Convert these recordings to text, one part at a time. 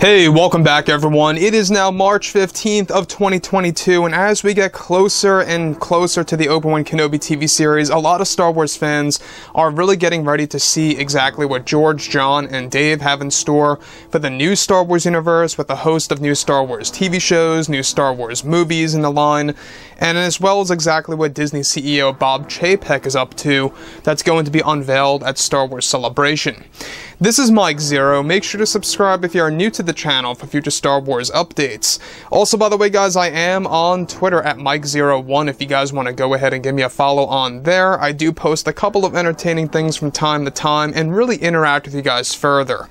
Hey, welcome back everyone. It is now March 15th of 2022, and as we get closer and closer to the Obi-Wan Kenobi TV series, a lot of Star Wars fans are really getting ready to see exactly what George, John, and Dave have in store for the new Star Wars universe, with a host of new Star Wars TV shows, new Star Wars movies in the line, and as well as exactly what Disney CEO Bob Chapek is up to that's going to be unveiled at Star Wars Celebration. This is Mike Zero. Make sure to subscribe if you are new to the channel for future Star Wars updates. Also, by the way, guys, I am on Twitter at Mike01 if you guys want to go ahead and give me a follow on there. I do post a couple of entertaining things from time to time and really interact with you guys further.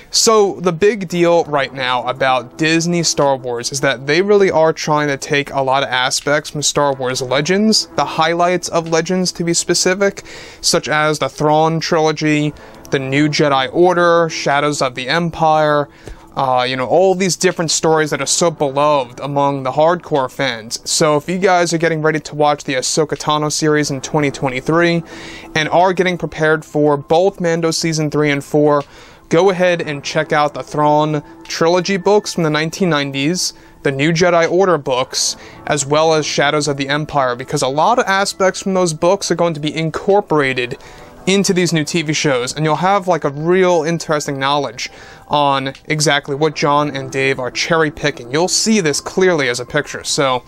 So, the big deal right now about Disney Star Wars is that they really are trying to take a lot of aspects from Star Wars Legends, the highlights of Legends to be specific, such as the Thrawn trilogy, the New Jedi Order, Shadows of the Empire, all these different stories that are so beloved among the hardcore fans. So if you guys are getting ready to watch the Ahsoka Tano series in 2023 and are getting prepared for both Mando Season 3 and 4, go ahead and check out the Thrawn trilogy books from the 1990s, the New Jedi Order books, as well as Shadows of the Empire, because a lot of aspects from those books are going to be incorporated into these new TV shows, and you'll have like a real interesting knowledge on exactly what John and Dave are cherry picking. You'll see this clearly as a picture. So,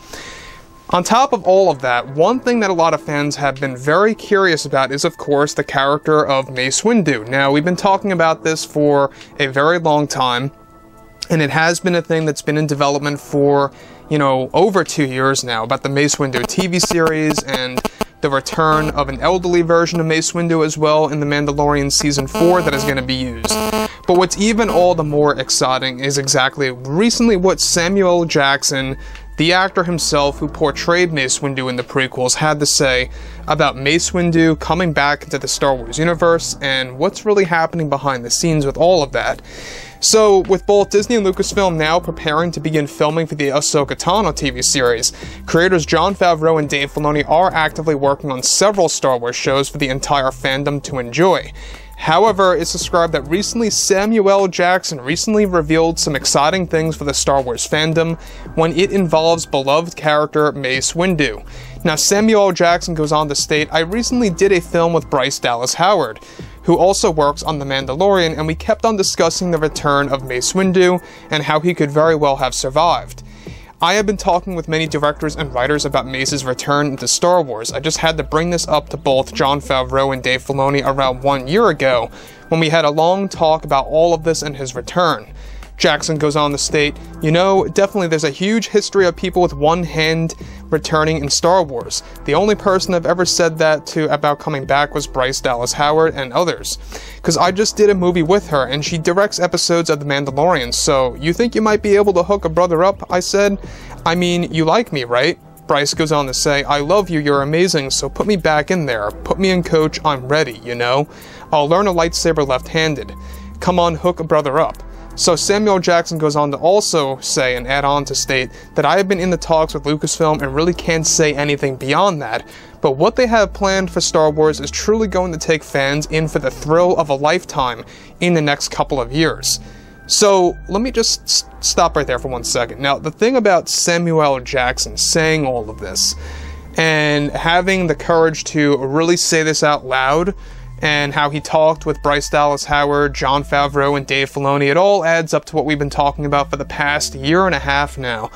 on top of all of that, one thing that a lot of fans have been very curious about is, of course, the character of Mace Windu. Now, we've been talking about this for a very long time, and it has been a thing that's been in development for, over 2 years now, about the Mace Windu TV series and the return of an elderly version of Mace Windu as well in The Mandalorian Season 4 that is going to be used. But what's even all the more exciting is exactly recently what Samuel Jackson, the actor himself who portrayed Mace Windu in the prequels, had to say about Mace Windu coming back into the Star Wars universe and what's really happening behind the scenes with all of that. So, with both Disney and Lucasfilm now preparing to begin filming for the Ahsoka Tano TV series, creators Jon Favreau and Dave Filoni are actively working on several Star Wars shows for the entire fandom to enjoy. However, it's described that recently Samuel Jackson revealed some exciting things for the Star Wars fandom when it involves beloved character Mace Windu. Now, Samuel Jackson goes on to state, "I recently did a film with Bryce Dallas Howard, who also works on The Mandalorian, and we kept on discussing the return of Mace Windu and how he could very well have survived. I have been talking with many directors and writers about Mace's return into Star Wars. I just had to bring this up to both Jon Favreau and Dave Filoni around 1 year ago, when we had a long talk about all of this and his return." Jackson goes on to state, definitely there's a huge history of people with one hand returning in Star Wars. The only person I've ever said that to about coming back was Bryce Dallas Howard and others. Because I just did a movie with her, and she directs episodes of The Mandalorian, so you think you might be able to hook a brother up? I said, I mean, you like me, right? Bryce goes on to say, "I love you, you're amazing, so put me back in there. Put me in, coach, I'm ready, I'll learn a lightsaber left-handed. Come on, hook a brother up." So Samuel Jackson goes on to also say and add on to state that "I have been in the talks with Lucasfilm and really can't say anything beyond that, but what they have planned for Star Wars is truly going to take fans in for the thrill of a lifetime in the next couple of years." So let me just stop right there for 1 second. Now, the thing about Samuel Jackson saying all of this and having the courage to really say this out loud, and how he talked with Bryce Dallas Howard, Jon Favreau, and Dave Filoni, it all adds up to what we've been talking about for the past year and a half now,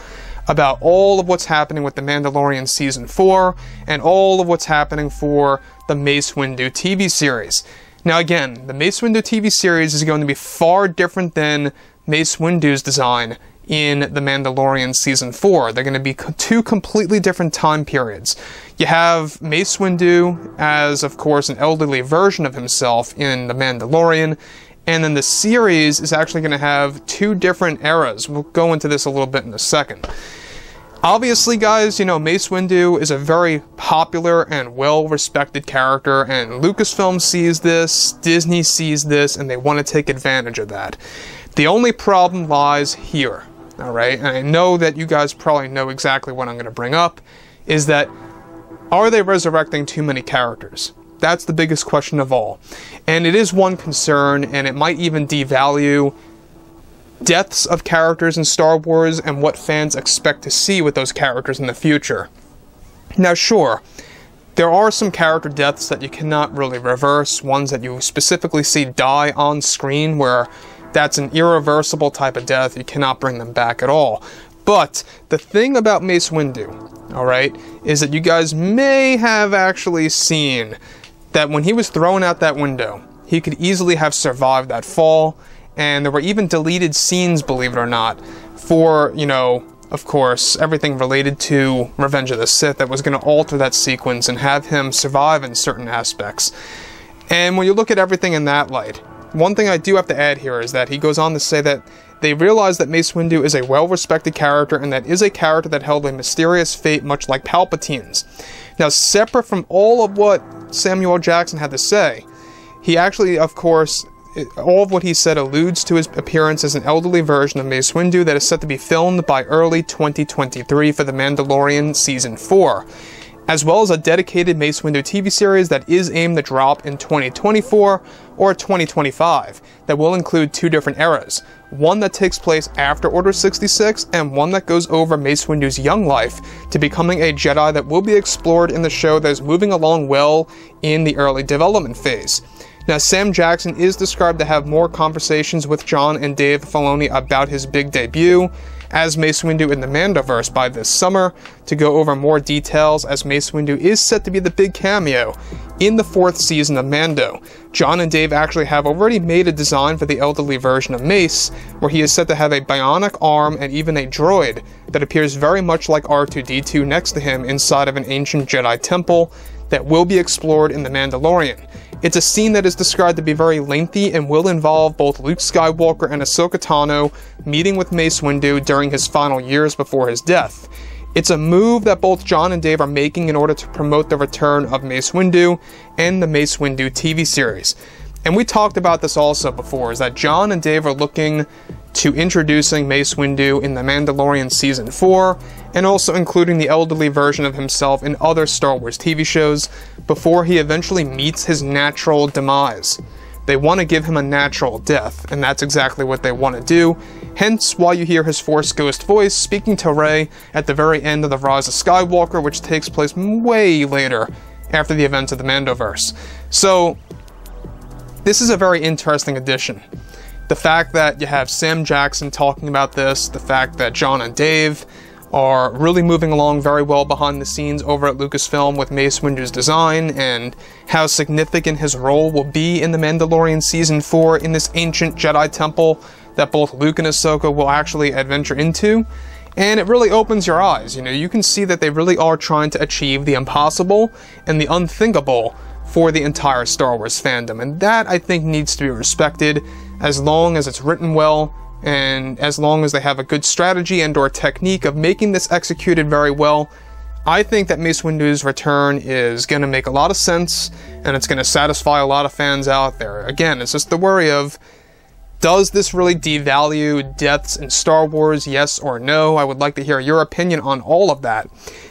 about all of what's happening with The Mandalorian Season 4, and all of what's happening for the Mace Windu TV series. Now again, the Mace Windu TV series is going to be far different than Mace Windu's design in The Mandalorian Season 4. They're going to be two completely different time periods. You have Mace Windu as, of course, an elderly version of himself in The Mandalorian, and then the series is actually going to have two different eras. We'll go into this a little bit in a second. Obviously, guys, Mace Windu is a very popular and well-respected character, and Lucasfilm sees this, Disney sees this, and they want to take advantage of that. The only problem lies here. Alright, and I know that you guys probably know exactly what I'm going to bring up, is that, are they resurrecting too many characters? That's the biggest question of all. And it is one concern, and it might even devalue deaths of characters in Star Wars and what fans expect to see with those characters in the future. Now sure, there are some character deaths that you cannot really reverse, ones that you specifically see die on screen where that's an irreversible type of death, you cannot bring them back at all. But the thing about Mace Windu, alright, is that you guys may have actually seen that when he was thrown out that window, he could easily have survived that fall, and there were even deleted scenes, believe it or not, for, you know, of course, everything related to Revenge of the Sith that was going to alter that sequence and have him survive in certain aspects. And when you look at everything in that light, one thing I do have to add here is that he goes on to say that they realize that Mace Windu is a well-respected character and that is a character that held a mysterious fate much like Palpatine's. Now, separate from all of what Samuel Jackson had to say, he actually, of course, all of what he said alludes to his appearance as an elderly version of Mace Windu that is set to be filmed by early 2023 for The Mandalorian Season 4, as well as a dedicated Mace Windu TV series that is aimed to drop in 2024 or 2025 that will include two different eras, one that takes place after Order 66 and one that goes over Mace Windu's young life to becoming a Jedi that will be explored in the show that is moving along well in the early development phase. Now, Sam Jackson is described to have more conversations with Jon and Dave Filoni about his big debut as Mace Windu in the Mandoverse by this summer to go over more details, as Mace Windu is set to be the big cameo in the 4th season of Mando. Jon and Dave actually have already made a design for the elderly version of Mace, where he is set to have a bionic arm and even a droid that appears very much like R2-D2 next to him inside of an ancient Jedi temple that will be explored in The Mandalorian. It's a scene that is described to be very lengthy and will involve both Luke Skywalker and Ahsoka Tano meeting with Mace Windu during his final years before his death. It's a move that both Jon and Dave are making in order to promote the return of Mace Windu and the Mace Windu TV series. And we talked about this also before, is that Jon and Dave are looking to introducing Mace Windu in The Mandalorian Season 4, and also including the elderly version of himself in other Star Wars TV shows before he eventually meets his natural demise. They want to give him a natural death, and that's exactly what they want to do, hence why you hear his Force Ghost voice speaking to Rey at the very end of The Rise of Skywalker, which takes place way later after the events of the Mandoverse. So, this is a very interesting addition. The fact that you have Sam Jackson talking about this, the fact that Jon and Dave are really moving along very well behind the scenes over at Lucasfilm with Mace Windu's design and how significant his role will be in The Mandalorian Season 4 in this ancient Jedi temple that both Luke and Ahsoka will actually adventure into. And it really opens your eyes, you know, you can see that they really are trying to achieve the impossible and the unthinkable for the entire Star Wars fandom, and that I think needs to be respected as long as it's written well and as long as they have a good strategy and or technique of making this executed very well. I think that Mace Windu's return is going to make a lot of sense and it's going to satisfy a lot of fans out there. Again, it's just the worry of, does this really devalue deaths in Star Wars, yes or no? I would like to hear your opinion on all of that.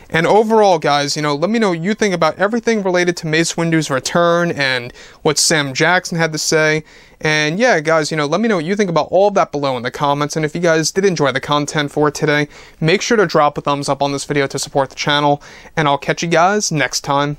And overall, guys, you know, let me know what you think about everything related to Mace Windu's return and what Sam Jackson had to say. And yeah, guys, you know, let me know what you think about all of that below in the comments. And if you guys did enjoy the content for today, make sure to drop a thumbs up on this video to support the channel. And I'll catch you guys next time.